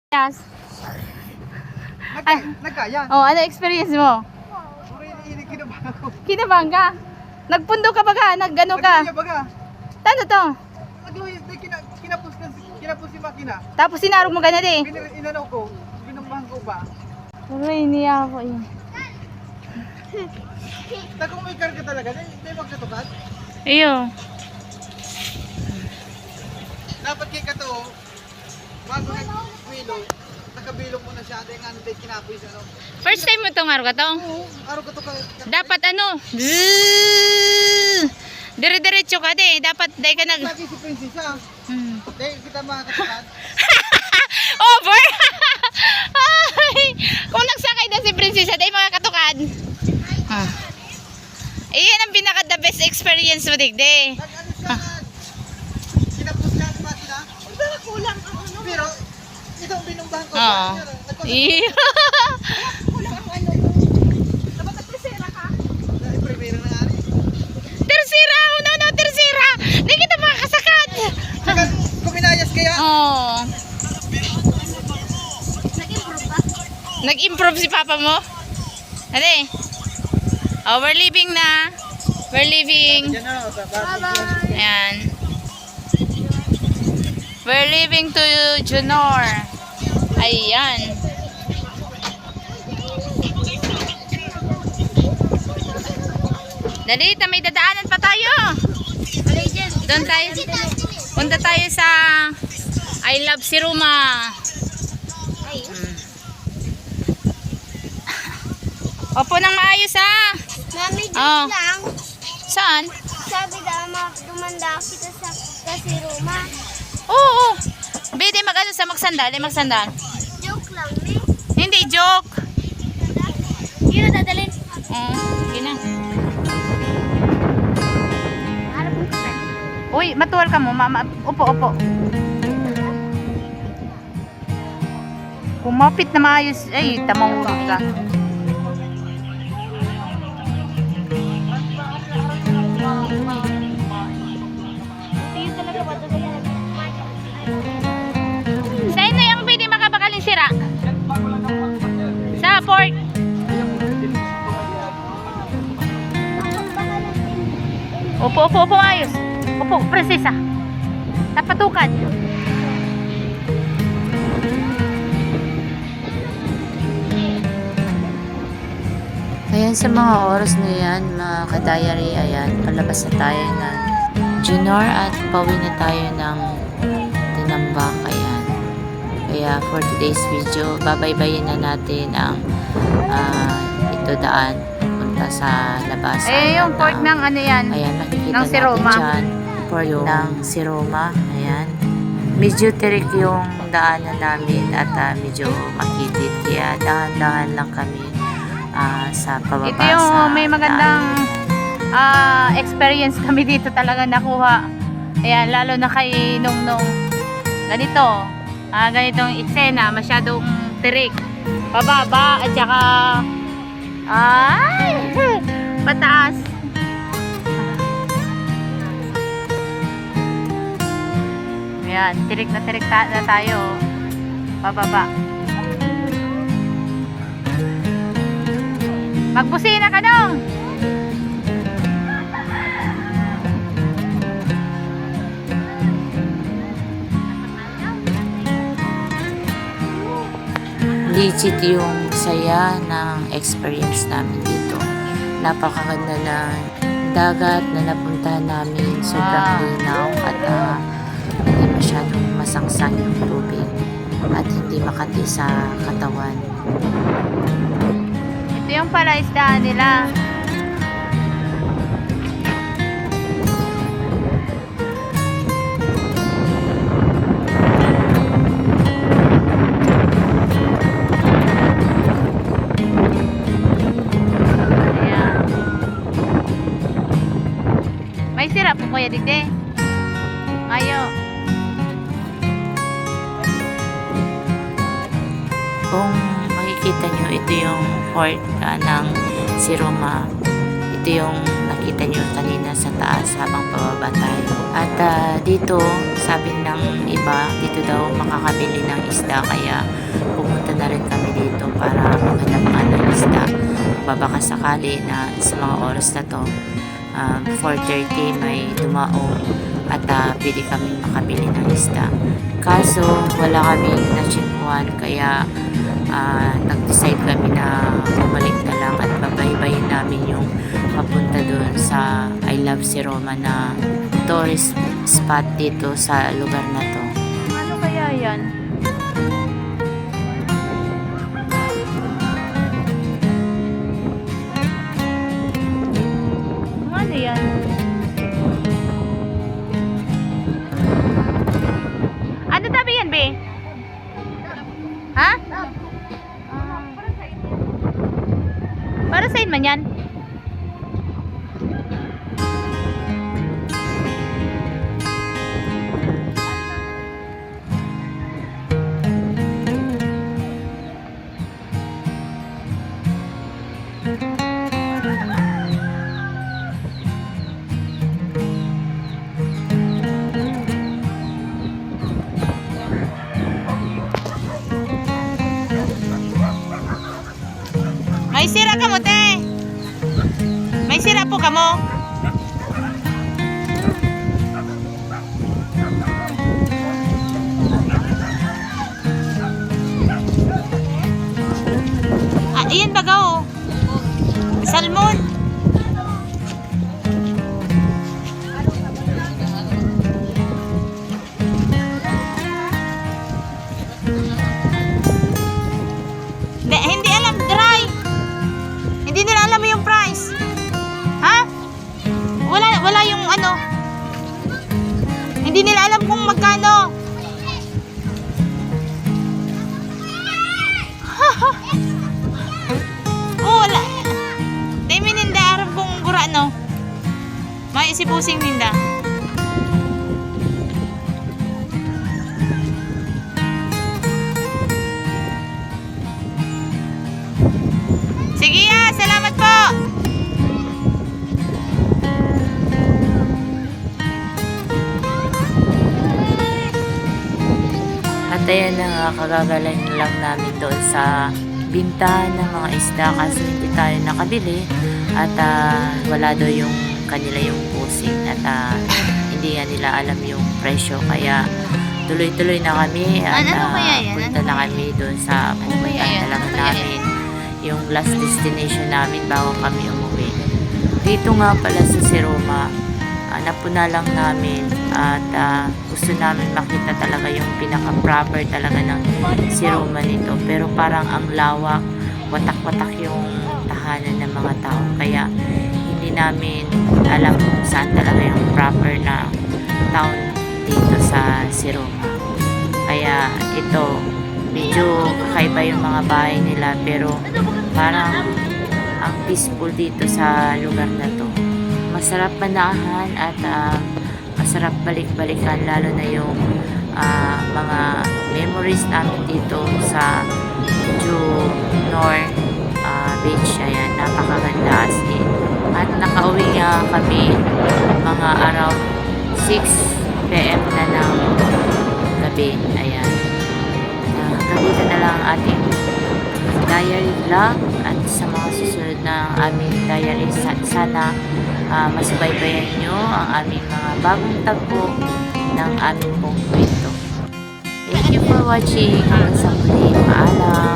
Yes. Nagkaya. Oh, ano experience mo? Kinabahan ka? Nagpundo ka ba ka? Nagano ka? Ano to? Kinapos si makina. Tapos sinarog mo ganun eh. Inanaw ko. Binumbahan ko ba? Aray, niya ako eh. Kung may karga talaga, hindi magkatukat. Iyo. Dapat kay kato, bago nag-wilo, nakabilog mo na siya. Dahil nga nito kinapos ano. First time mo itong araw ka to? Oo, araw ka to ka. Dapat ano? Dire-diretso ka de. Dapat dahil ka nag... Lagi si Prinsesa. Dahil kita makakatukat. Over! Ay, kung nagsakay na si Prinsesa, dahil makakatukad. Iyan ang pinaka the best experience mo, digde. Nag-ano siya, kinapos niya si makina. Kulang ang ano. Pero, itong binumbahan ko. Oo. Iyo. Kulang ang ano. Dapat nag-presera ka. Primera na nga rin. Tersira! No, tersira! Hindi kita makakasakad! Saka, kuminayas kaya. Oo. Nag-improve si papa mo? Ate? Oh, we're leaving na. We're leaving. Bye-bye. Ayan. We're leaving to Junor. Ayan. Dali, may dadaanan pa tayo. Doon tayo. Punta tayo sa I Love Siruma. Opo nang maayos ha. Mami, dito Oh. lang. Saan? Sabi daw, dumanda kita sa Roma. Oo. Bede mag-ano sa magsandal. Magsandal. Joke lang, eh. Hindi joke. Yun na dadalhin. Sige na. Harap mo ka. Uy, matuwal ka mo. Upo. Kumapit na maayos. Ay, tamaw ka. Hindi talaga ba dadalhin? Sa inyo yung pwede makabakalin sira? Sa port. Upo, ayos. Upo, prinsesa. Tapatukan. Ayan, sa mga oras na yan, mga ka-diary, ayan, palabas na tayo ng Junor at pauwi na tayo ng Tinambak, ayan. Kaya for today's video, babaybayin na natin ang ito daan punta sa labasan. Eh, yung port ng ano yan? Ayan, makikita ng natin Siroma. dyan. Port ng Siroma. Ayan. Medyo tirik yung daanan namin at medyo makitid. Kaya dahan-dahan lang kami sa pababa Ito yung sa may magandang experience kami dito talaga nakuha. Ayan, lalo na kay Nung ganito. Ganitong eksena, masyadong tirik. Pababa at saka pataas. Ayan, tirik na tayo. Pababa. Magbusina ka dong! Legit yung saya ng experience namin dito. Napakaganda ng dagat na napuntahan namin. Sobrang linaw at hindi masyadong masangsang yung tubig at hindi makati sa katawan. Ito yung pala isdaan nila. Ayan. May sirap po Kuya Digde. Ayo. Kung makikita nyo, ito yung port ng Siroma. Ito ito yung nakita nyo kanina sa taas habang pababa tayo. At dito, sabi ng iba, dito daw makakabili ng isda, kaya pumunta na rin kami dito para maghanap nga ng isda. Babaka sakali na sa mga oras na to, 4:30 may dumaong at pwede kami makabili ng isda. Kaso wala kaming na-checkuhan, kaya nag-decide kami na bumalik na lang at babaybayin namin yung papunta doon sa I Love Si Roma na tourist spot dito sa lugar na to. Ano kaya yan? Ano yan? Ano tabi yan, be? Ha? Para sa'yo man yan? May sira ka mo, te. May sira po ka mo. Iyan baga, oh. Salmon. Hindi alam, dry. Hindi nila alam yung price. Ha? Wala yung ano. Hindi nila alam kung magkano. Oh, wala. Demi ninda arang kung gura, no? May isipusing ninda. Sige ya, salamat po. At ayan na nga, kagagaling lang namin doon sa bintahan ng mga isda kasi hindi tayo nakabili at wala daw yung kanila yung pusing at hindi nga nila alam yung presyo, kaya tuloy-tuloy na kami at Ano kaya yan? punta na kami doon sa pupuntahan talaga namin, yung last destination namin bago kami umuwi. Dito nga pala sa Si Roma, napuna lang namin at gusto namin makita talaga yung pinaka-proper talaga ng Si Roma nito, pero parang ang lawak, watak-watak yung tahanan ng mga tao, kaya hindi namin alam kung saan talaga yung proper na town dito sa Si Roma. Kaya ito, medyo kakaiba yung mga bahay nila, pero parang ang peaceful dito sa lugar na to. Masarap manahan at masarap balik-balikan, lalo na yung mga memories namin dito sa Junor Beach. Ayan, napakaganda as in. At nakauwi nga kami mga around 6 PM na ng gabi. Ayan. Hanggang dito na lang ang ating diary vlog, at sa mga susunod na aming diary, sana masubaybayan nyo ang aming mga bagong tagpo ng aming pong kwento. Thank you for watching. Hanggang sa muli. Paalam.